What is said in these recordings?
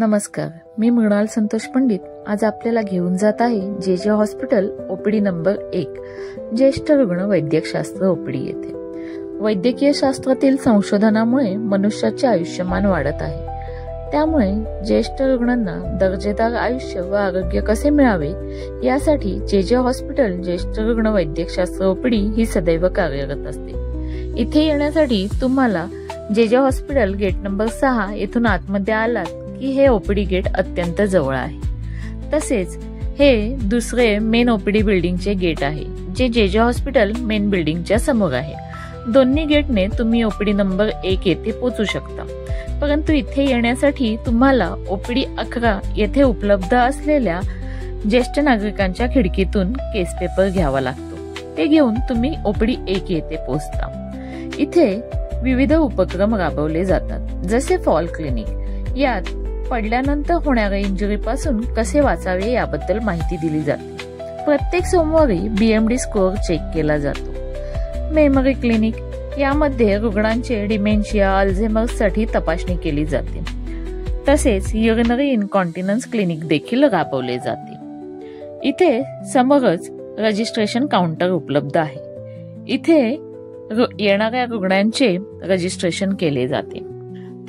नमस्कार, मी मृणाल संतोष पंडित आज आपल्याला घेऊन जात आहे जे हॉस्पिटल ओपीडी नंबर 1 ज्येष्ठ रुग्ण वैद्यकशास्त्र ओपीडी येथे। वैद्यकीय शास्त्रातील संशोधनामुळे मनुष्याचे आयुष्यमान वाढत आहे। त्यामुळे ज्येष्ठ रुग्णांना दर्जेदार आयुष्य व आरोग्य कसे मिळावे यासाठी जे हॉस्पिटल ज्येष्ठ रुग्ण वैद्यकशास्त्र ओपीडी ही सदैव कार्यरत असते। इथे येण्यासाठी तुम्हाला जे हॉस्पिटल गेट नंबर 6 येथून आतमध्ये आलात की हे ओपीडी गेट अत्यंत जवळ आहे। तसेच हे दुसरे मेन ओपीडी बिल्डिंगचे गेट आहे जे हॉस्पिटल मेन बिल्डिंगच्या समोर आहे। दोन्ही गेटने तुम्ही ओपीडी नंबर 1 येथे पोहोचू शकता। परंतु इथे येण्यासाठी तुम्हाला ओपीडी 11 येथे उपलब्ध असलेल्या ज्येष्ठ नागरिकांच्या खिडकीतून केस पेपर घ्यावा लागतो। ते घेऊन तुम्ही ओपीडी 1 येथे पोहोचता। इथे विविध उपक्रम राबवले जातात, जसे फॉल क्लिनिक। यात पडल्यानंतर होणाऱ्या इंजुरी पासून कसे वाचावे याबद्दल माहिती दिली जाते। प्रत्येक सोमवारी बीएमडी स्कोअर चेक केला जातो। मेमरी क्लिनिक यामध्ये रुग्णांचे डिमेन्शिया अल्झायमर्स साठी तपासणी केली जाते। तसेच युरिनरी इनकॉन्टिनन्स क्लिनिक देखील राबवले जाते। इथे समोरच रजिस्ट्रेशन काउंटर उपलब्ध आहे। इथे येणाऱ्या रुग्णांचे रजिस्ट्रेशन केले जाते।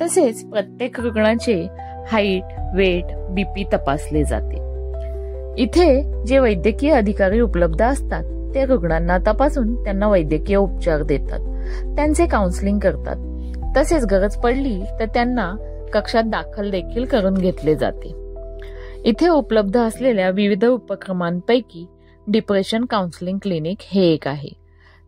तसेच प्रत्येक रुग्णाचे हाईट, वेट, बीपी तपासले जाते। इथे जे वैद्यकीय अधिकारी उपलब्ध असतात ते रुग्णांना तपासून त्यांना वैद्यकीय उपचार देतात, त्यांचे काउन्सिलिंग करतात। तसेच गरज पडली तर त्यांना कक्षात दाखल देखील करून घेतले जाते। इथे उपलब्ध असलेल्या विविध उपक्रमांपैकी डिप्रेशन काउन्सिलिंग क्लिनिक हे एक आहे।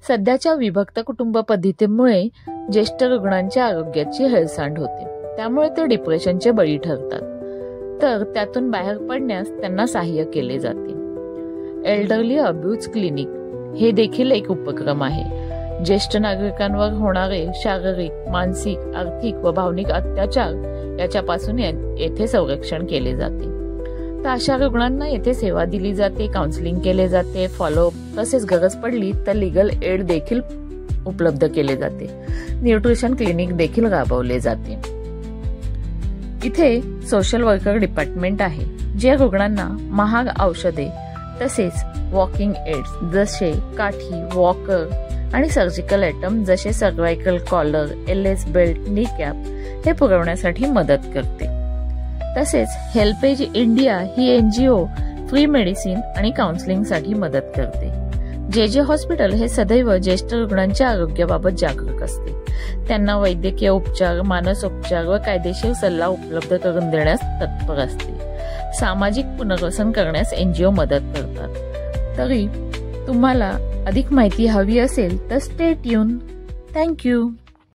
सध्याच्या विभक्त कुटुंब पद्धतीमुळे ज्येष्ठ रुग्णांच्या आरोग्याची हेळसांड होते, त्यामुळे ते डिप्रेशनचे बळी ठरतात। तर त्यातून बाहेर पडण्यास त्यांना सहाय्य केले जाते। एल्डरली अब्यूज क्लिनिक हे देखील एक उपक्रम आहे। ज्येष्ठ नागरिकांवर होणारे शारीरिक, मानसिक, आर्थिक व भावनिक अत्याचार याच्यापासून येथे संरक्षण केले जाते। तर अशा रुग्णांना येथे सेवा दिली जाते, काउन्सिलिंग केले जाते, फॉलोअप, तसेच गरज पडली तर लीगल एड देखील उपलब्ध केले जाते। न्यूट्रिशन क्लिनिक देखील राबवले जाते। इथे सोशल वर्कर डिपार्टमेंट आहे, जे रुग्णांना महाग औषधे तसेच वॉकिंग एड्स जसे काठी, वॉकर आणि सर्जिकल आयटम जसे सर्वायकल कॉलर, एलएस बेल्ट, नी कॅप हे पुरवण्यासाठी मदत करते। तसेच हेल्पेज इंडिया ही एनजीओ फ्री मेडिसिन आणि काउन्सिलिंग साठी मदत करते। जे हॉस्पिटल हे सदैव ज्येष्ठ रुग्णांच्या आरोग्याबाबत जागरूक असते। त्यांना वैद्यकीय उपचार, मानसोपचार व कायदेशीर सल्ला उपलब्ध करून देण्यास तत्पर असते। सामाजिक पुनर्वसन करण्यास एनजीओ मदत करतात। तरी तुम्हाला अधिक माहिती हवी असेल तर स्टे ट्यून। थँक्यू।